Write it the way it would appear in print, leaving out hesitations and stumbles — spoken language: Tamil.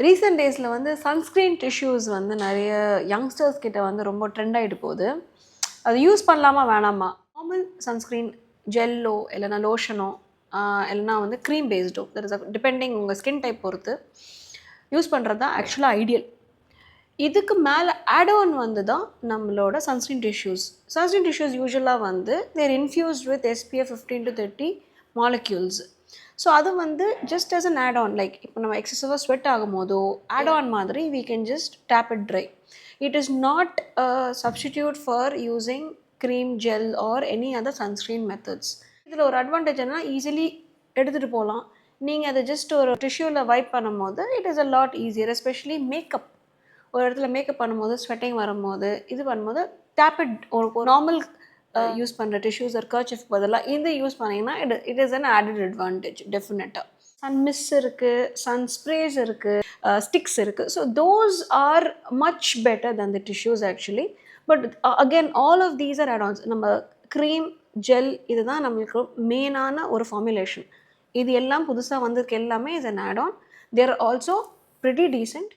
ரீசெண்ட் டேஸில் வந்து சன்ஸ்க்ரீன் டிஷ்யூஸ் வந்து நிறைய யங்ஸ்டர்ஸ் கிட்ட வந்து ரொம்ப ட்ரெண்ட் ஆகிட்டு போகுது. அது யூஸ் பண்ணலாமா வேணாமா? நார்மல் சன்ஸ்க்ரீன் ஜெல்லோ இல்லைனா லோஷனோ இல்லைனா வந்து cream Bairstow that is depending உங்கள் ஸ்கின் டைப் பொறுத்து யூஸ் பண்ணுறது தான் ஆக்சுவலாக ஐடியல். இதுக்கு மேலே ஆட் ஆன் வந்து தான் நம்மளோட சன்ஸ்க்ரீன் டிஷ்யூஸ். சன்ஸ்க்ரீன் டிஷ்யூஸ் யூஸ்வலாக வந்து they're infused with SPF 15 to 30 molecules. So அது வந்து just as an add on, like இப்போ நம்ம எக்ஸசிவாக ஸ்வெட் ஆகும் போதோ ஆட் ஆன் மாதிரி we can just tap it dry. It is not a substitute for using cream, gel or any other sunscreen methods. இதில் ஒரு அட்வான்டேஜ் என்ன, ஈஸிலி எடுத்துகிட்டு போகலாம். நீங்கள் அதை ஜஸ்ட் ஒரு டிஷ்யூவில் வைப் பண்ணும்போது it is a lot easier, especially makeup. ஒரு இடத்துல மேக்கப் பண்ணும்போது ஸ்வெட்டிங் வரும்போது இது பண்ணும்போது டேப்பிட் ஒரு நார்மல் யூஸ் பண்ணுற டிஷ்யூஸ் ஒரு கர்ச்சிஃப் பதிலாக இது யூஸ் பண்ணிங்கன்னா it is an added advantage டெஃபினட்டாக. சன் மிஸ் இருக்குது, சன் ஸ்ப்ரேஸ் இருக்குது, ஸ்டிக்ஸ் இருக்குது. So those are much better than the tissues actually. But again all of these are add ons. நம்ம க்ரீம், ஜெல் இதுதான் நம்மளுக்கு மெயினான ஒரு ஃபார்முலேஷன். இது எல்லாம் புதுசாக வந்திருக்கு எல்லாமே is an add on. There are also pretty decent.